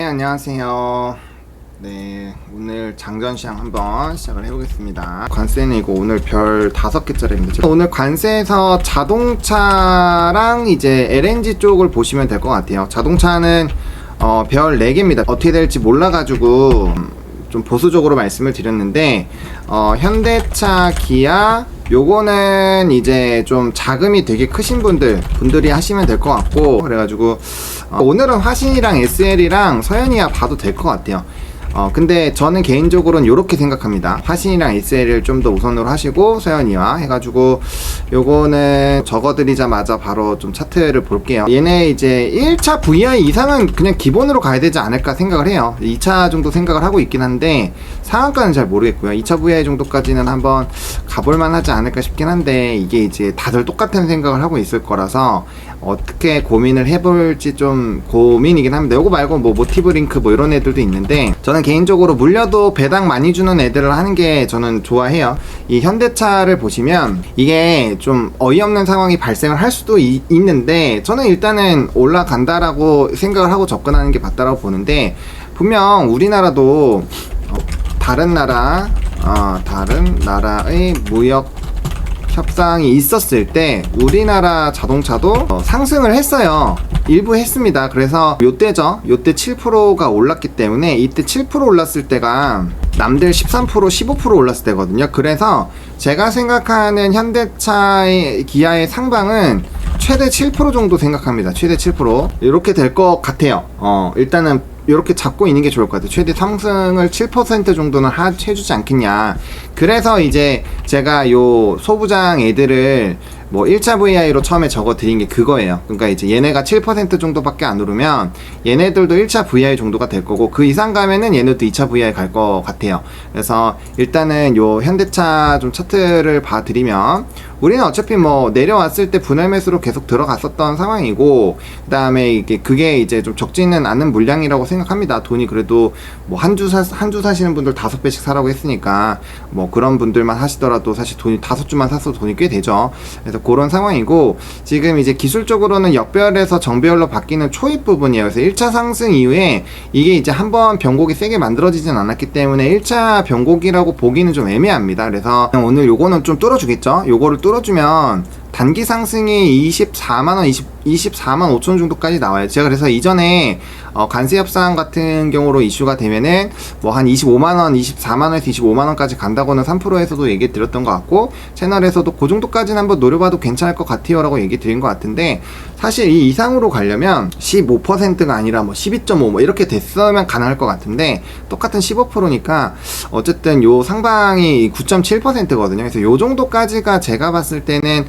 안녕하세요. 네, 오늘 장전시장 한번 시작을 해보겠습니다. 관세는 이거 오늘 별 5개짜리입니다. 오늘 관세에서 자동차랑 이제 LNG 쪽을 보시면 될 것 같아요. 자동차는 별 4개입니다. 어떻게 될지 몰라가지고 좀 보수적으로 말씀을 드렸는데, 현대차, 기아, 요거는 이제 좀 자금이 되게 크신 분들이 하시면 될 것 같고, 그래가지고 오늘은 화신이랑 SL이랑 서현이야 봐도 될 것 같아요. 근데 저는 개인적으로는 요렇게 생각합니다. 화신이랑 SL을 좀 더 우선으로 하시고 서현이와 해가지고 요거는 적어드리자마자 바로 좀 차트를 볼게요. 얘네 이제 1차 VI 이상은 그냥 기본으로 가야 되지 않을까 생각을 해요. 2차 정도 생각을 하고 있긴 한데 상한가는 잘 모르겠고요. 2차 VI 정도까지는 한번 가볼만 하지 않을까 싶긴 한데, 이게 이제 다들 똑같은 생각을 하고 있을 거라서 어떻게 고민을 해볼지 좀 고민이긴 합니다. 요거 말고 뭐 모티브 링크 뭐 이런 애들도 있는데, 저는 개인적으로 물려도 배당 많이 주는 애들을 하는 게 저는 좋아해요. 이 현대차를 보시면 이게 좀 어이없는 상황이 발생을 할 수도 있는데, 저는 일단은 올라간다라고 생각을 하고 접근하는 게 맞다라고 보는데, 분명 우리나라도 다른 나라의 무역 협상이 있었을 때 우리나라 자동차도 상승을 했어요. 일부 했습니다. 그래서 요때죠. 요때 7%가 올랐기 때문에, 이때 7% 올랐을 때가 남들 13%, 15% 올랐을 때거든요. 그래서 제가 생각하는 현대차의 기아의 상방은 최대 7% 정도 생각합니다. 최대 7% 이렇게 될 것 같아요. 일단은 이렇게 잡고 있는 게 좋을 것 같아요. 최대 상승을 7% 정도는 해주지 않겠냐. 그래서 이제 제가 요 소부장 애들을 뭐 1차 VI로 처음에 적어 드린 게 그거예요. 그러니까 이제 얘네가 7% 정도밖에 안 오르면 얘네들도 1차 VI 정도가 될 거고, 그 이상 가면은 얘네도 2차 VI 갈 것 같아요. 그래서 일단은 요 현대차 좀 차트를 봐 드리면, 우리는 어차피 뭐 내려왔을 때 분할 매수로 계속 들어갔었던 상황이고, 그 다음에 그게 이제 좀 적지는 않은 물량이라고 생각합니다. 돈이 그래도 뭐 한 주 사시는 분들 5배씩 사라고 했으니까 뭐 그런 분들만 하시더라도 사실 돈이 5주만 샀어도 돈이 꽤 되죠. 그래서 그런 상황이고, 지금 이제 기술적으로는 역별에서 정배열로 바뀌는 초입 부분이에요. 그래서 1차 상승 이후에 이게 이제 한번 변곡이 세게 만들어지진 않았기 때문에 1차 변곡이라고 보기는 좀 애매합니다. 그래서 오늘 요거는 좀 뚫어주겠죠. 요거를 뚫어주면 단기 상승이 24만원, 24만 5천 정도까지 나와요. 제가 그래서 이전에 관세 협상 같은 경우로 이슈가 되면은 뭐 한 25만원, 24만원에서 25만원까지 간다고는 3%에서도 얘기 드렸던 것 같고, 채널에서도 그 정도까지는 한번 노려봐도 괜찮을 것 같아요 라고 얘기 드린 것 같은데, 사실 이 이상으로 가려면 15%가 아니라 뭐 12.5 뭐 이렇게 됐으면 가능할 것 같은데, 똑같은 15%니까 어쨌든 요 상방이 9.7%거든요. 그래서 요 정도까지가 제가 봤을 때는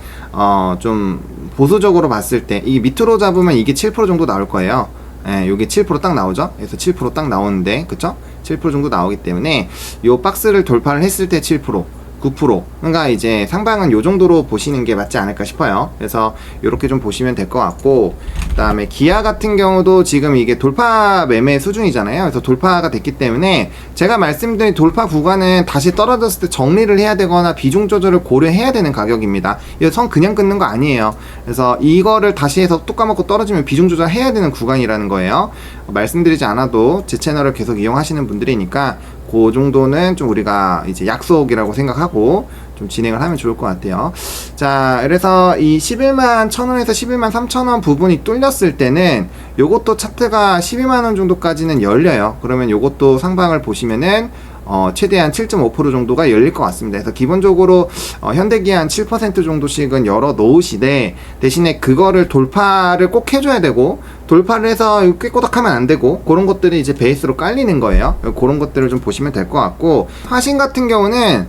좀 보수적으로 봤을 때, 이 밑으로 잡으면 이게 7% 정도 나올 거예요. 예, 요게 7% 딱 나오죠. 그래서 7% 딱 나오는데, 그쵸? 7% 정도 나오기 때문에 요 박스를 돌파를 했을 때 7%, 9%. 그러니까 이제 상방은 요 정도로 보시는 게 맞지 않을까 싶어요. 그래서 요렇게 좀 보시면 될 것 같고, 그 다음에 기아 같은 경우도 지금 이게 돌파 매매 수준이잖아요. 그래서 돌파가 됐기 때문에 제가 말씀드린 돌파 구간은 다시 떨어졌을 때 정리를 해야 되거나 비중 조절을 고려해야 되는 가격입니다. 이거 선 그냥 끊는 거 아니에요. 그래서 이거를 다시 해서 뚝 까먹고 떨어지면 비중 조절해야 되는 구간이라는 거예요. 말씀드리지 않아도 제 채널을 계속 이용하시는 분들이니까 그 정도는 좀 우리가 이제 약속이라고 생각하고 좀 진행을 하면 좋을 것 같아요. 자, 그래서 이 11만 1,000원에서 11만 3,000원 부분이 뚫렸을 때는 요것도 차트가 12만원 정도까지는 열려요. 그러면 요것도 상방을 보시면은 최대한 7.5% 정도가 열릴 것 같습니다. 그래서 기본적으로 현대기아 한 7% 정도씩은 열어 놓으시되, 대신에 그거를 돌파를 꼭 해줘야 되고, 돌파를 해서 꾀꼬닥하면 안 되고, 그런 것들이 이제 베이스로 깔리는 거예요. 그런 것들을 좀 보시면 될 것 같고, 화신 같은 경우는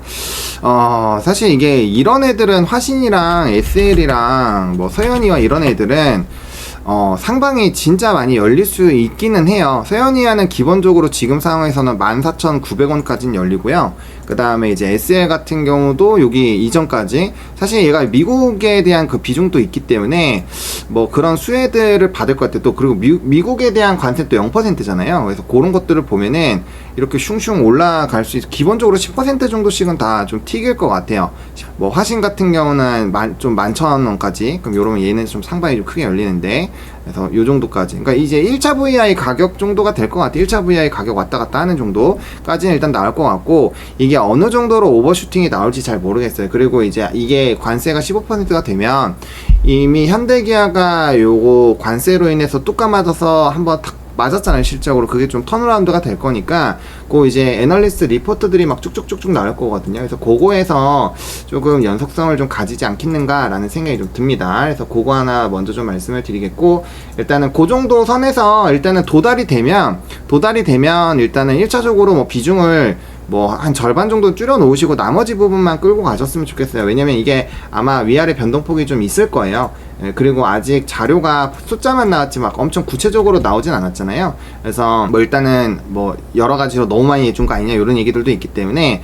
사실 이게 이런 애들은 화신이랑 SL이랑 뭐 서현이와 이런 애들은 상방이 진짜 많이 열릴 수 있기는 해요. 서현이아는 기본적으로 지금 상황에서는 14,900원까지는 열리고요. 그 다음에 이제 SL 같은 경우도 여기 이전까지 사실 얘가 미국에 대한 그 비중도 있기 때문에 뭐 그런 수혜들을 받을 것 같아요. 또 그리고 미국에 대한 관세도 0%잖아요. 그래서 그런 것들을 보면은 이렇게 슝슝 올라갈 수 있어. 기본적으로 10% 정도씩은 다 좀 튀길 것 같아요. 뭐 화신 같은 경우는 좀 11,000원까지. 그럼 요러면 얘는 좀 상방이 좀 크게 열리는데, 그래서 요 정도까지. 그러니까 이제 1차 VI 가격 정도가 될 것 같아요. 1차 VI 가격 왔다 갔다 하는 정도까지는 일단 나올 것 같고, 이게 어느 정도로 오버슈팅이 나올지 잘 모르겠어요. 그리고 이제 이게 관세가 15%가 되면 이미 현대기아가 요거 관세로 인해서 뚝 까맞아서 한번 탁 맞았잖아요. 실적으로 그게 좀 턴어라운드가 될 거니까 그 이제 애널리스트 리포트들이 막 쭉쭉쭉쭉 나올 거거든요. 그래서 그거에서 조금 연속성을 좀 가지지 않겠는가 라는 생각이 좀 듭니다. 그래서 그거 하나 먼저 좀 말씀을 드리겠고, 일단은 그 정도 선에서 일단은 도달이 되면 일단은 1차적으로 뭐 비중을 뭐 한 절반 정도 줄여 놓으시고 나머지 부분만 끌고 가셨으면 좋겠어요. 왜냐면 이게 아마 위아래 변동폭이 좀 있을 거예요. 예, 그리고 아직 자료가 숫자만 나왔지 막 엄청 구체적으로 나오진 않았잖아요. 그래서 뭐 일단은 뭐 여러 가지로 너무 많이 해준 거 아니냐 이런 얘기들도 있기 때문에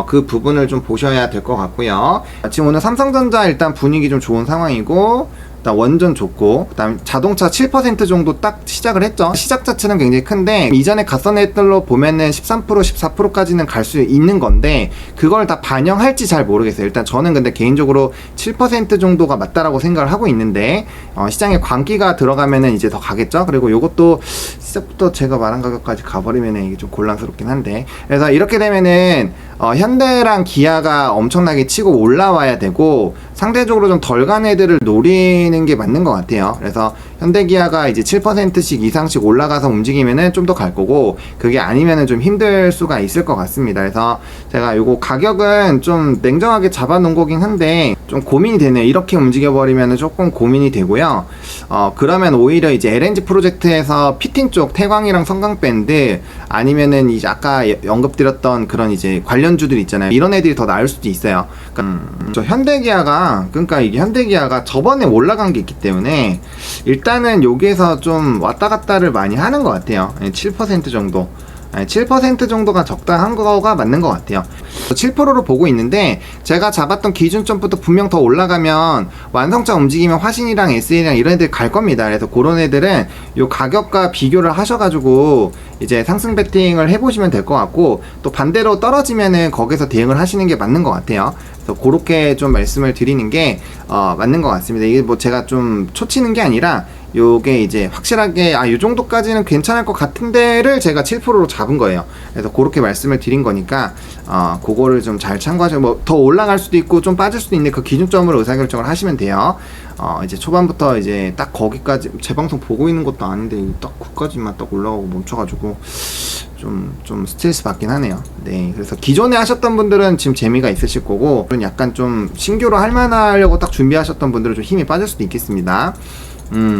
그 부분을 좀 보셔야 될 것 같고요. 지금 오늘 삼성전자 일단 분위기 좀 좋은 상황이고, 일단 원전 좋고, 그다음 자동차 7% 정도 딱 시작을 했죠. 시작 자체는 굉장히 큰데 이전에 갔던 애들로 보면은 13% 14%까지는 갈 수 있는 건데 그걸 다 반영할지 잘 모르겠어요. 일단 저는 근데 개인적으로 7% 정도가 맞다라고 생각을 하고 있는데 시장에 광기가 들어가면은 이제 더 가겠죠. 그리고 요것도 시작부터 제가 말한 가격까지 가버리면은 이게 좀 곤란스럽긴 한데, 그래서 이렇게 되면은 현대랑 기아가 엄청나게 치고 올라와야 되고 상대적으로 좀 덜 간 애들을 노리는 게 맞는 것 같아요. 그래서 현대기아가 이제 7%씩 이상씩 올라가서 움직이면은 좀 더 갈 거고, 그게 아니면은 좀 힘들 수가 있을 것 같습니다. 그래서 제가 요거 가격은 좀 냉정하게 잡아 놓은 거긴 한데 좀 고민이 되네요. 이렇게 움직여 버리면은 조금 고민이 되고요. 그러면 오히려 이제 LNG 프로젝트에서 피팅 쪽 태광이랑 성강밴드 아니면은 이제 아까 언급드렸던 그런 이제 관련주들 있잖아요. 이런 애들이 더 나을 수도 있어요. 그러니까 이게 현대기아가 저번에 올라간 게 있기 때문에 일단은 여기에서 좀 왔다 갔다를 많이 하는 것 같아요. 7% 정도. 7% 정도가 적당한 거가 맞는 것 같아요. 7%로 보고 있는데 제가 잡았던 기준점부터 분명 더 올라가면 완성차 움직이면 화신이랑 SL이랑 이런 애들 갈 겁니다. 그래서 그런 애들은 요 가격과 비교를 하셔가지고 이제 상승 베팅을 해보시면 될 것 같고, 또 반대로 떨어지면은 거기서 대응을 하시는 게 맞는 것 같아요. 그래서 그렇게 좀 말씀을 드리는 게 맞는 것 같습니다. 이게 뭐 제가 좀 초치는 게 아니라 요게 이제 확실하게 요 정도까지는 괜찮을 것 같은데를 제가 7%로 잡은 거예요. 그래서 그렇게 말씀을 드린 거니까 그거를 좀 잘 참고하시고, 뭐 더 올라갈 수도 있고 좀 빠질 수도 있는데 그 기준점으로 의사결정을 하시면 돼요. 이제 초반부터 이제 딱 거기까지 제 방송 보고 있는 것도 아닌데 딱 거기까지만 딱 올라가고 멈춰가지고 좀 스트레스 받긴 하네요. 네, 그래서 기존에 하셨던 분들은 지금 재미가 있으실 거고, 약간 좀 신규로 할만하려고 딱 준비하셨던 분들은 좀 힘이 빠질 수도 있겠습니다.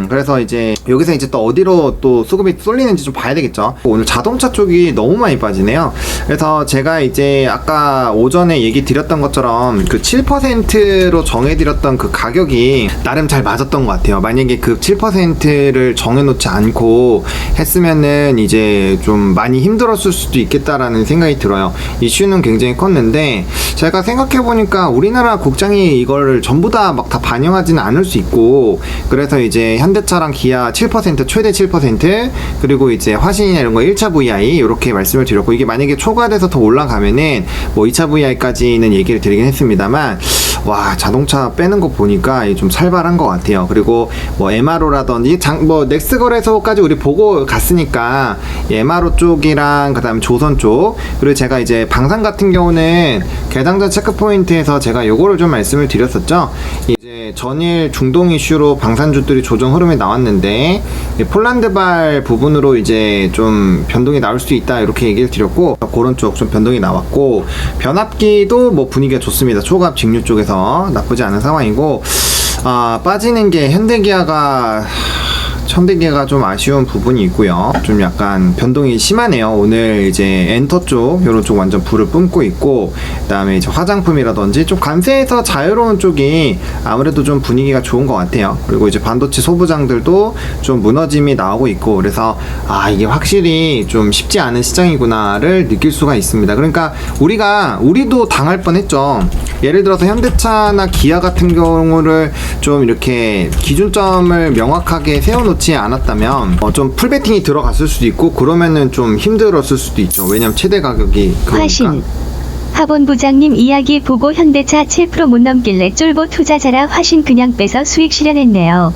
그래서 이제 여기서 이제 또 어디로 또 수급이 쏠리는지 좀 봐야 되겠죠. 오늘 자동차 쪽이 너무 많이 빠지네요. 그래서 제가 이제 아까 오전에 얘기 드렸던 것처럼 그 7%로 정해드렸던 그 가격이 나름 잘 맞았던 것 같아요. 만약에 그 7%를 정해놓지 않고 했으면은 이제 좀 많이 힘들었을 수도 있겠다라는 생각이 들어요. 이슈는 굉장히 컸는데 제가 생각해보니까 우리나라 국장이 이걸 전부 다 막 다 반영하지는 않을 수 있고, 그래서 이제 현대차랑 기아 7% 최대 7% 그리고 이제 화신이나 이런 거 1차 VI 이렇게 말씀을 드렸고, 이게 만약에 초과돼서 더 올라가면은 뭐 2차 VI까지는 얘기를 드리긴 했습니다만, 와, 자동차 빼는 거 보니까 좀 살벌한 것 같아요. 그리고 뭐 MRO라든지 뭐 넥스 거래소까지 우리 보고 갔으니까 MRO 쪽이랑 그다음 조선 쪽, 그리고 제가 이제 방산 같은 경우는 개당자 체크 포인트에서 제가 요거를 좀 말씀을 드렸었죠. 이제 전일 중동 이슈로 방산주들이 조정 흐름이 나왔는데 폴란드발 부분으로 이제 좀 변동이 나올 수 있다 이렇게 얘기를 드렸고, 그런 쪽 좀 변동이 나왔고, 변압기도 뭐 분위기가 좋습니다. 초갑 직류 쪽에서 나쁘지 않은 상황이고, 빠지는 게 현대기아가 좀 아쉬운 부분이 있고요. 좀 약간 변동이 심하네요. 오늘 이제 엔터 쪽, 요런 쪽 완전 불을 뿜고 있고, 그 다음에 이제 화장품이라든지 좀 관세에서 자유로운 쪽이 아무래도 좀 분위기가 좋은 것 같아요. 그리고 이제 반도체 소부장들도 좀 무너짐이 나오고 있고, 그래서 이게 확실히 좀 쉽지 않은 시장이구나를 느낄 수가 있습니다. 그러니까 우리도 당할 뻔했죠. 예를 들어서 현대차나 기아 같은 경우를 좀 이렇게 기준점을 명확하게 세워놓지 않았다면 좀 풀베팅이 들어갔을 수도 있고, 그러면은 좀 힘들었을 수도 있죠. 왜냐면 최대 가격이 그러니까. 화신 하본 부장님 이야기 보고 현대차 7% 못 넘길래 쫄보 투자자라 화신 그냥 빼서 수익 실현했네요.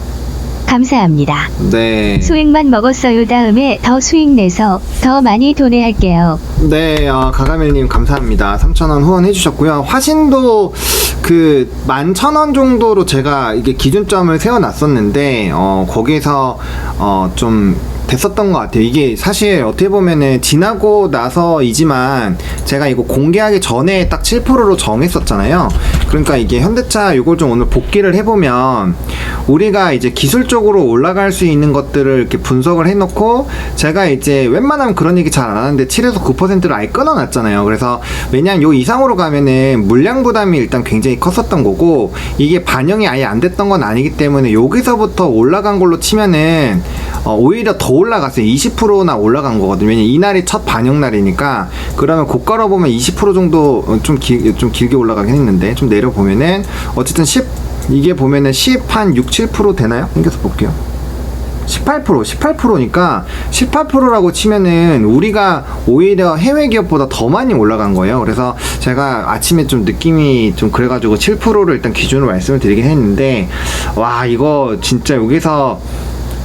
감사합니다. 네. 수익만 먹었어요. 다음에 더 수익 내서 더 많이 도내할게요. 네, 가가멜님 감사합니다. 3,000원 후원해 주셨고요. 화신도 그 11,000원 정도로 제가 이게 기준점을 세워놨었는데 거기서 좀 됐었던 것 같아요. 이게 사실 어떻게 보면은 지나고 나서이지만 제가 이거 공개하기 전에 딱 7%로 정했었잖아요. 그러니까 이게 현대차 이걸 좀 오늘 복기를 해보면 우리가 이제 기술적으로 올라갈 수 있는 것들을 이렇게 분석을 해놓고 제가 이제 웬만하면 그런 얘기 잘 안 하는데 7에서 9%를 아예 끊어놨잖아요. 그래서 왜냐면 요 이상으로 가면은 물량 부담이 일단 굉장히 컸었던 거고 이게 반영이 아예 안 됐던 건 아니기 때문에 여기서부터 올라간 걸로 치면은 오히려 더 올라갔어요. 20%나 올라간 거거든요. 왜냐면 이날이 첫 반영 날이니까. 그러면 고가로 보면 20% 정도 좀 길게 올라가긴 했는데 좀 내려보면은 어쨌든 이게 보면은 10한 6, 7% 되나요? 당겨서 볼게요. 18%니까 18%라고 치면은 우리가 오히려 해외 기업보다 더 많이 올라간 거예요. 그래서 제가 아침에 좀 느낌이 좀 그래가지고 7%를 일단 기준으로 말씀을 드리긴 했는데 와 이거 진짜 여기서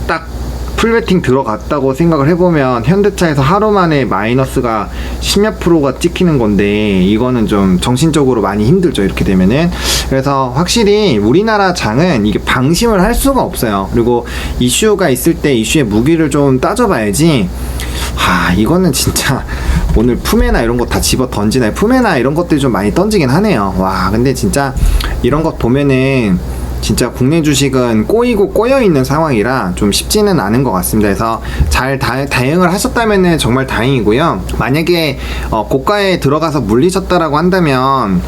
딱 풀베팅 들어갔다고 생각을 해보면 현대차에서 하루 만에 마이너스가 10몇 프로가 찍히는 건데 이거는 좀 정신적으로 많이 힘들죠 이렇게 되면은. 그래서 확실히 우리나라 장은 이게 방심을 할 수가 없어요. 그리고 이슈가 있을 때 이슈의 무기를 좀 따져봐야지. 이거는 진짜 오늘 품에나 이런 거 다 집어 던지나요? 품에나 이런 것들이 좀 많이 던지긴 하네요. 와 근데 진짜 이런 것 보면은 진짜 국내 주식은 꼬이고 꼬여있는 상황이라 좀 쉽지는 않은 것 같습니다. 그래서 잘 대응을 하셨다면 정말 다행이고요. 만약에 고가에 들어가서 물리셨다라고 한다면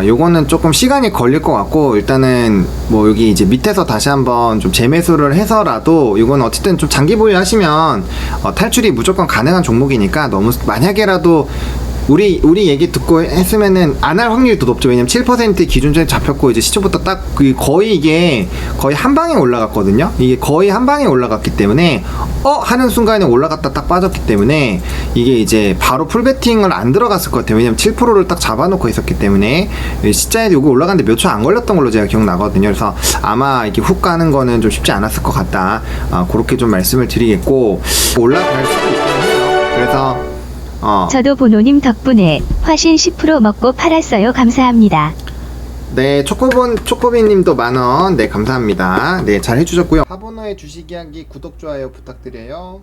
요거는 조금 시간이 걸릴 것 같고 일단은 뭐 여기 이제 밑에서 다시 한번 좀 재매수를 해서라도 이건 어쨌든 좀 장기 보유하시면 탈출이 무조건 가능한 종목이니까 너무 만약에라도 우리 얘기 듣고 했으면은 안 할 확률이 더 높죠. 왜냐면 7% 기준점에 잡혔고 이제 시초부터 딱 거의 이게 거의 한 방에 올라갔거든요. 이게 거의 한 방에 올라갔기 때문에 하는 순간에 올라갔다 딱 빠졌기 때문에 이게 이제 바로 풀베팅을 안 들어갔을 것 같아요. 왜냐면 7%를 딱 잡아놓고 있었기 때문에 시자에도 요거 올라갔는데 몇 초 안 걸렸던 걸로 제가 기억나거든요. 그래서 아마 이렇게 훅 가는 거는 좀 쉽지 않았을 것 같다. 그렇게 좀 말씀을 드리겠고 올라갈 수도 있긴 해요. 그래서 저도 보노님 덕분에 화신 10% 먹고 팔았어요. 감사합니다. 네, 초코비님도 만원, 네, 감사합니다. 네, 잘 해주셨고요. 하보노의 주식 이야기 구독, 좋아요 부탁드려요.